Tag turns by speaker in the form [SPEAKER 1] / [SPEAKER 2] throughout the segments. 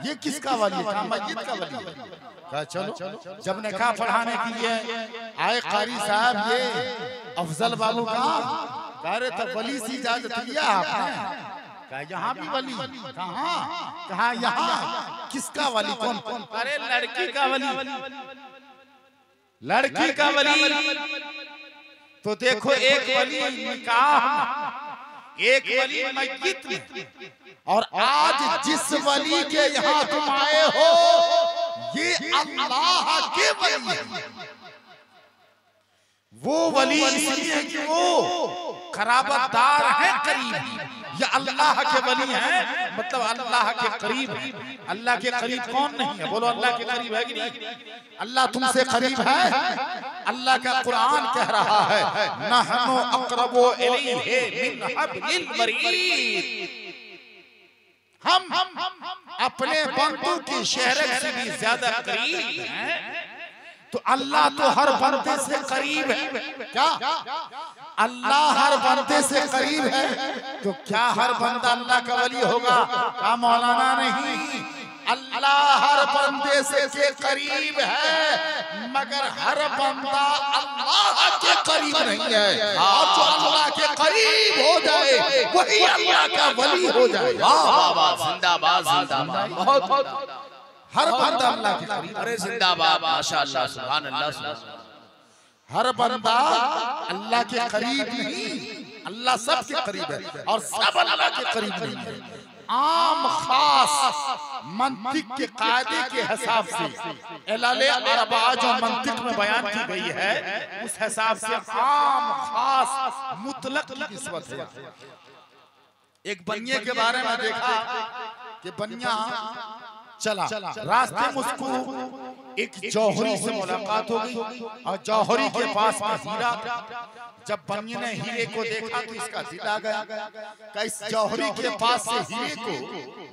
[SPEAKER 1] ये किसका वली है? कहा मस्जिद का वली है। कहा चलो। जब ने कहा पढ़ाने के लिए आए कारी साहब, ये अफजल बाबू का कह रहे तो वली सी इजाजत लिया आपने? कहा यहाँ भी वली। कहाँ? कहा यहाँ। किसका वली? कौन? अरे लड़की का वली, लड़की का वली। तो देखो, एक वली निकाह, एक वली मस्जिद में, और आज जिस वली के यहाँ तुम आए हो ये अल्लाह के वली है। वो वली इसलिए कि वो खराबतदार है, करीब। ये अल्लाह के वली हैं, मतलब अल्लाह के करीब। अल्लाह के करीब कौन नहीं है? बोलो अल्लाह के करीब है कि नहीं? अल्लाह तुमसे करीब है। अल्लाह का कुरान कह रहा है, नहनु अक़रबु इलैहि मिन हब्लिल वरीद। हम अपने बंदों की शहरत से भी ज्यादा करीब हैं। तो अल्लाह तो हर बंदे से करीब है। क्या? अल्लाह हर बंदे से करीब है। तो क्या हर बंदा अल्लाह का वली होगा? क्या मौलाना? नहीं। अल्लाह हर बंदे से के करीब है, मगर हर बंदा अल्लाह के करीब नहीं है। और जो अल्लाह के करीब हो जाए वही अल्लाह का वली हो जाए।
[SPEAKER 2] वाह वाह वाह, जिंदाबाद जिंदाबाद, बहुत
[SPEAKER 1] हर बंदा अल्लाह के करीब।
[SPEAKER 2] अरे जिंदाबाद, माशाअल्लाह, सुभान अल्लाह।
[SPEAKER 1] हर बंदा अल्लाह के करीब नहीं, अल्लाह सबके करीब है और सब अल्लाह के करीब नहीं है। आम खास मंतिक के कायदे के हिसाब से इलाले अरबा जो मंतिक में बयान की गई है, उस हिसाब से आम खास मुतलक की निस्बत है। एक बनिए के बारे में देखा कि बनिया चला, रास्ते में उसको एक जौहरी से मुलाकात हो गई और जौहरी के पास में हीरा। जब बनिए ने हीरे को देखा तो इसका दिल आ गया कि इस जौहरी के पास से हीरे को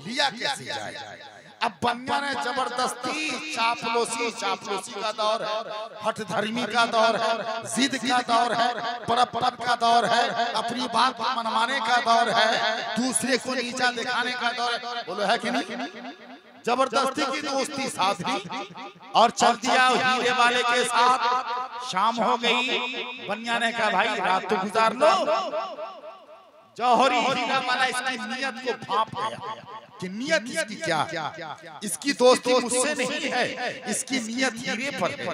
[SPEAKER 1] लिया कैसे जाए। अब बनिया ने जबरदस्ती, चापलूसी का दौर है, हठधर्मी का दौर है, जिद का दौर है, परप का दौर है, अपनी बात मनवाने का दौर है, दूसरे को नीचा दिखाने का दौर है। बोलो है कि नहीं? जबरदस्ती की दोस्ती साधी और चल दिया हीरे वाले के साथ। शाम हो गई, बनिया ने कहा भाई रात तो गुजार लो। जौहरी हीरा वाला इसकी नियत को भांप गया कि नियत इसकी क्या? इसकी दोस्ती मुझसे नहीं है, इसकी नियत हीरे पर है।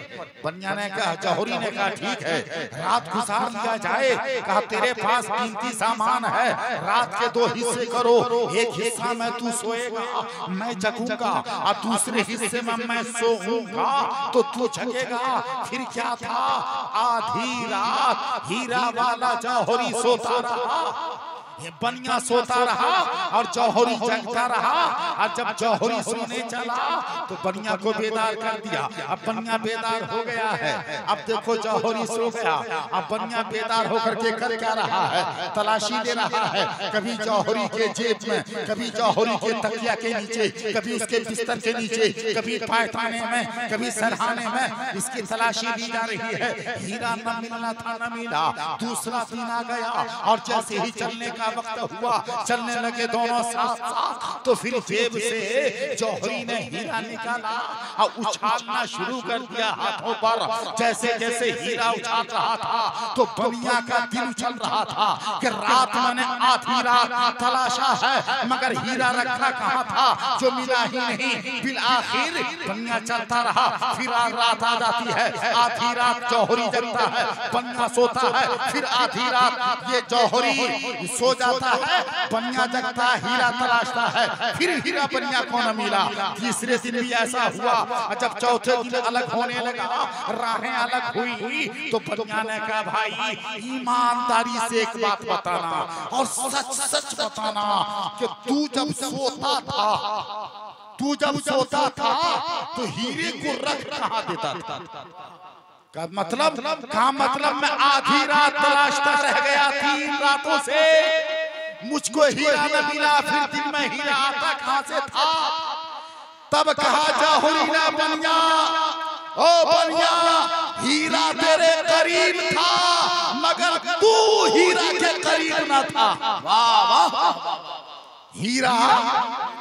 [SPEAKER 1] बनिया ने कहा, जौहरी ने कहा ठीक है रात गुजार लिया जाए। कहा तेरे पास कीमती सामान है, रात के दो हिस्से करो, एक हिस्सा में तू सोएगा, मैं जगूंगा, और दूसरे हिस्से में मैं सोऊंगा तो तू जगेगा। फिर क्या था? आधी रात हीरा वाला जौहरी सोता रहा, बनिया सोता रहा और जौहरी जगता रहा। और जब जौहरी सोने चला तो बनिया को बेदार कर दिया। अब बनिया बेदार हो गया है। अब देखो जौहरी सो गया, अब बनिया बेदार होकर के कर क्या रहा है? तलाशी ले रहा है, कभी जौहरी के जेब में, कभी जौहरी के तकिया के नीचे, कभी उसके बिस्तर के नीचे, कभी पायखाने में, कभी सरहाने में, इसकी तलाशी ली जा रही है। हीरा न मिलना था, न मिला। दूसरा दिन आ गया और जैसे ही चलने का वक्त हुआ, चलने लगे दोनों साथ साथ, तो फिर जेब से जौहरी ने हीरा निकाला और उछालना शुरू कर दिया हाथों पर। जैसे जैसे हीरा उछाल रहा था तो बनिया का दिल उछल रहा था कि रात मैंने आधी रात तलाशा है, मगर हीरा रखा कहाँ था जो मिला ही नहीं। फिर आखिर बनिया चलता रहा, फिर रात आ जाती है, आधी रात जौहरी जगता है, बनिया सोता है, फिर आधी रात ये जौहरी सो जाता है, बनिया जगता है, हीरा तलाशता है, फिर हीरा बनिया को न मिला। तीसरे दिन भी ऐसा हुआ। जब चौथे दिन अलग होने लगा, राहें अलग हुई, तो बनिया ने कहा भाई ईमानदारी से एक बात बताना और सच सच बताना कि तू जब सोता था तो हीरे को रख कहाँ देता था? का मतलब मैं आधी रात तलाशता रह गया 3 रातों से, मुझको हीरा न मिला, फिर दिन में हीरा आता कहाँ से था? तब कहा जौहरी ने बनिया, ओ बनिया हीरा तेरे करीब था मगर तू हीरा के करीब न था। वाह वाह, हीरा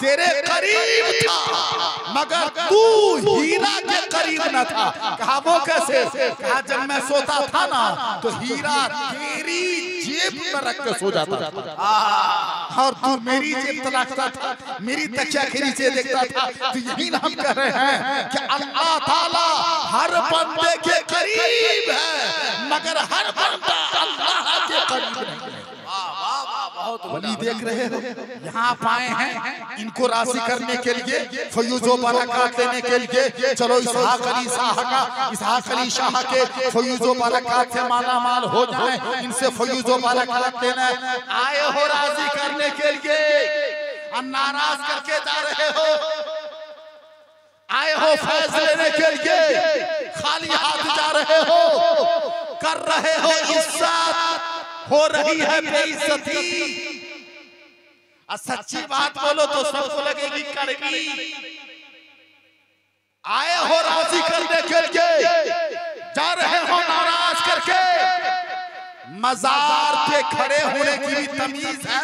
[SPEAKER 1] तेरे करीब था मगर तू हीरा के करीब न था। कहा वो कैसे? कहा जब मैं सोता था ना तो हीरा तेरी जेब में रख के सो जाता था और तू मेरी जेब तलाशता था, मेरी तकिया के नीचे देखता था। तो यही हम कह रहे हैं कि अल्लाह ताला हर बंदे के करीब है मगर हर बंदा अल्लाह के करीब नहीं है। वली देख रहे हो यहाँ पाए हैं इनको राशि करने के लिए, फयूज़ो बरकत देने के लिए। चलो इसहाक अली शाह के फयूज़ो बरकत से माला माल हो जाए, इनसे फयूज़ो बरकत देना आए हो राशि करने के लिए और नाराज करके जा रहे हो। आए हो फैज लेने के लिए खाली हाथ जा रहे हो, कर रहे हो इज्जत, हो रही है बेइज्जती। सच्ची बात बोलो तो सबको लगेगी कड़वी। आए हो राजी करने के लिए जा रहे हो नाराज करके। मजार पे खड़े होने की भी तमीज है।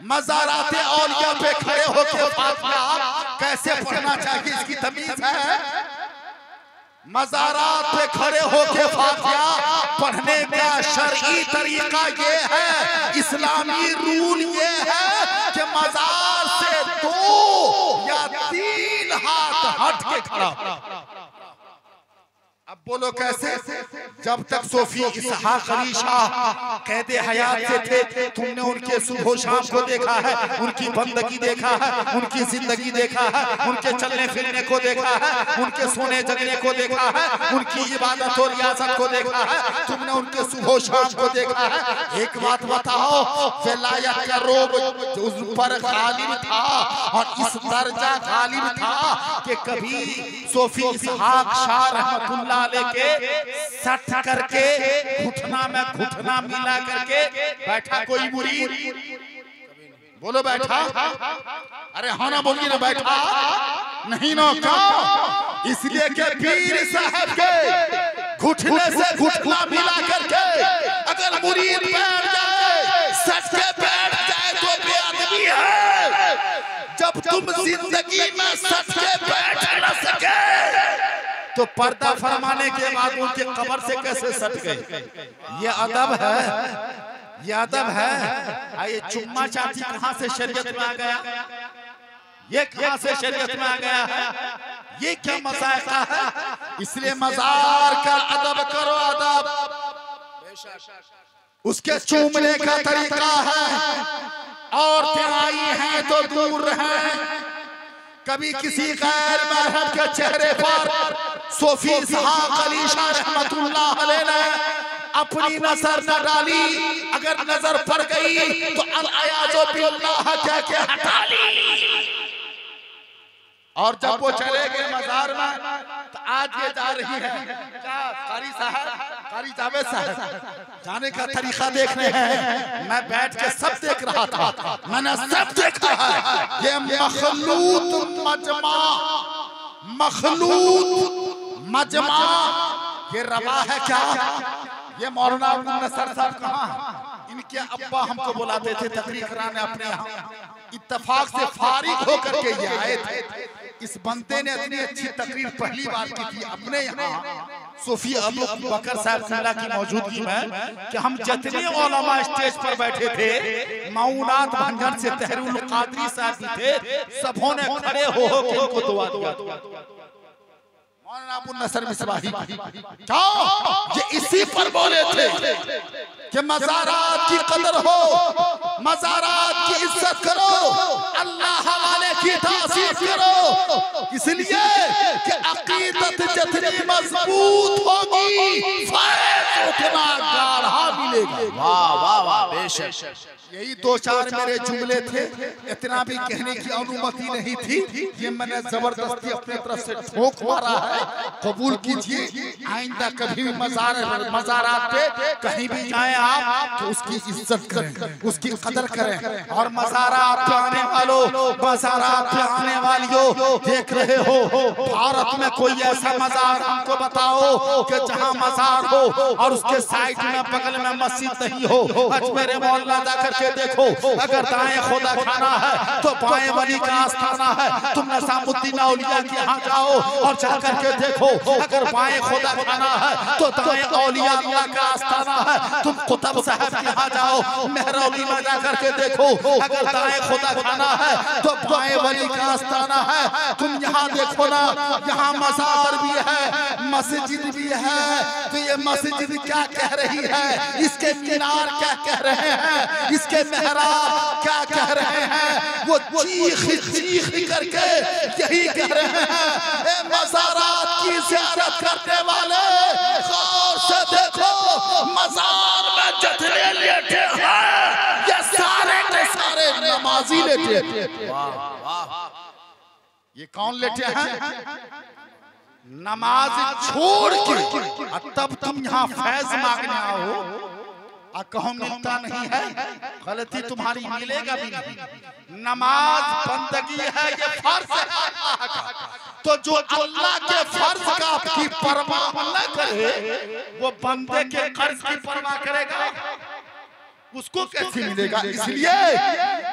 [SPEAKER 1] मजाराते औलिया पे खड़े होकर फातिहा कैसे पढ़ना चाहिए इसकी तमीज है। मज़ारात पे खड़े होके फातिहा पढ़ने का शरई तरीका ये है, इस्लामी रूल ये है कि मज़ार से 2 या 3 हाथ हट के खड़ा। अब बोलो कैसे? जब तक सूफी इसहाक अली शाह कैदे हयात से थे तुमने उनके सुबह शाम को देखा है, उनकी बंदगी देखा है, उनकी जिंदगी देखा है, उनके चलने फिरने को देखा है, उनके सोने जगने को देखा है, उनकी इबादत और रियासत को देखा है, तुमने उनके सुबह शाम को देखा है। एक बात बताओ, विलायत का रोब उस पर गालिब था और इस दर्जा गालिब था कि कभी सूफी इसहाक शाह रहमतुल्लाह लेके सट करके घुटना में घुटना मिला करके बैठा कोई मुरीद? बोलो बैठा? अरे हाँ ना बोलिए ना, बैठा नहीं ना। क्यों? इसलिए कि पीर साहब के घुटने से घुटना मिला करके अगर मुरीद बैठ जाए, सट के बैठ जाए तो बेअदबी है। जब तुम जिंदगी में सट के बैठ न सके तो पर्दा फरमाने के बाद उनके कब्र से कैसे सट गए? ये अदब है, ये अदब है। ये चुम्मा चाटी कहाँ से शरीयत में आ गया? ये कहाँ से शरीयत में आ गया है? ये क्या मज़ाक़ है? इसलिए मज़ार का अदब करो, अदब। उसके चूमने का तरीका है। औरतें आई हैं तो दूर रहें। कभी किसी गैर महरम के चेहरे पर सूफी इसहाक अली शाह रहमतुल्लाह अलैह ने अपनी नजर न डाली। अगर नजर पड़ गई तो अल-अयाज़ु बिल्लाह कह के हटा ली। और जब वो चले गए मजार में तो आज ये जा रही है क्या? कारी साहब, कारी जावेद साहब जाने का तरीका देख रहे हैं। मैं बैठ के सब देख रहा था, मैंने सब देखा है। ये मखलूत मजमा ये रवा है क्या? ये मौलाना अब्दुल नसर साहब कहाँ? इनके अब्बा हमको बुलाते थे तकरीर कराने अपने यहाँ। इत्तेफाक से फारिग होकर के ये आए थे। इस बंदे ने इतनी अच्छी तकरीर पहली बार की थी अपने यहाँ सूफी अबू बकर साहब की मौजूदगी में कि हम जितने उलमा स्टेज पर बैठे थे, मौलाना भंजन से तहरीरुल कादरी साहब भी थे, सबों ने खड़े हो के इनको दुआ दिया। मौलाना अबू नसर मिसबाही ये इसी पर बोले थे कि मज़ारात की कदर हो, मज़ारात की इज्जत करो, अल्लाह वाले की तासीफ करो। इसलिए कि अकीदत जितनी मजबूत होगी फैज़ उतना गाढ़ा मिलेगा।
[SPEAKER 2] वाह वाह वाह, बेशक।
[SPEAKER 1] यही 2-4 मेरे जुमले थे, इतना भी कहने की अनुमति नहीं थी। ये मैंने जबरदस्ती अपने तरफ से ठोक मारा है, कबूल कीजिए। आइंदा कभी भी मज़ारात पे कहीं भी जाए आप तो उसकी इज्जत करें, उसकी कदर करें। और मज़ारात पे आने वालों, मज़ारात पे आने वालियों, देख रहे हो, भारत में कोई ऐसा मजार हमको बताओ कि जहां मजार हो और उसके साइड में बगल में मस्जिद नहीं हो। अजमेर मोहल्ला जाकर के देखो, अगर दाएं खुदा खाना है तो बाएं वली का आस्थाना है। तुम निजामुद्दीन औलिया के यहाँ जाओ और जाकर के देखो, अगर बाएं खुदा खाना है तो दाएं औलिया अल्लाह का आस्थाना है। तुम कुतुब साहब के यहाँ जाओ, मेहरौली में जाकर के देखो, अगर दाएं खुदा खाना है तो बाएं वली का आस्थाना है। तुम यहाँ देखो ना, यहाँ मजार भी है, मस्जिद भी है, तो ये मस्जिद क्या कह रही है, इसके मीनार क्या कह रहे हैं, इसके मेहराब क्या कह रहे हैं, वो चीख करके यही कह रहे हैं, ए मज़ारात की ज़ियारत करने वाले गौर से देखो, मज़ार में जितने लेटे हैं ये सारे के सारे नमाजी लेटे। ये कौन लेटे हैं? नमाज छोड़ के तब तुम यहाँ फैज मांगने आओ, कहो मिलता नहीं है, गलती तुम्हारी मिलेगा भी नहीं। नमाज बंदगी है, ये फर्ज है। तो जो अल्लाह के फर्ज का की परवाह न करे, वो बंदे के कर्ज की परवाह करेगा, उसको कैसे मिलेगा? इसलिए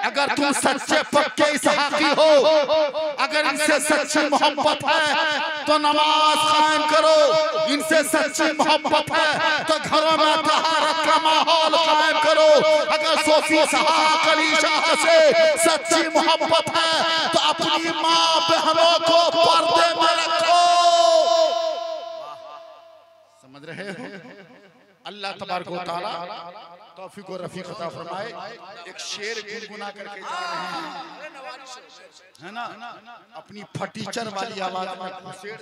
[SPEAKER 1] अगर तुम सच्चे पक्के इसहाकी हो, अगर इनसे सच्ची मोहब्बत है तो नमाज कायम करो, इनसे सच्ची मोहब्बत है तो घरों में तहारत का माहौल कायम करो। अगर सोफी साहब कलीशा से सच्ची मोहब्बत है तो अपनी माँ बहनों को पर्दे में रखो। समझ रहे हो? अल्लाह तबारक व तआला तौफीक और रफीक अता फरमाए। एक शेर गुनगुना करके जा रहे हैं, है ना, अपनी फटीचर वाली आवाज में शेर।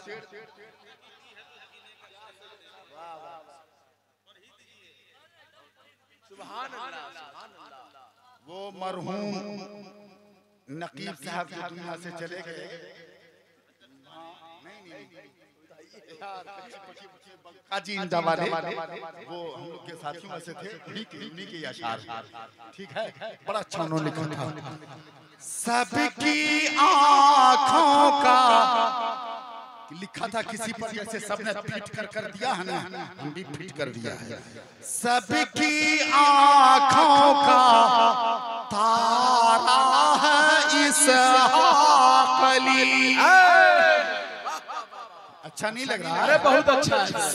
[SPEAKER 1] वो मरहूम नकीब साहब जो दुनिया से चले गए, काजी इंदा वाले, वो हम लोग के साथियों में से थे, उन्हीं के अशार, ठीक है, बड़ा अच्छा उन्होंने लिखा था। सबकी आँखों का लिखा था किसी पर, जैसे सबने फिट कर दिया है ना, हम भी फिट कर दिया है। सबकी आँखों का तारा है इसहाक़ अली। अच्छा नहीं लग रहा? अरे बहुत अच्छा है।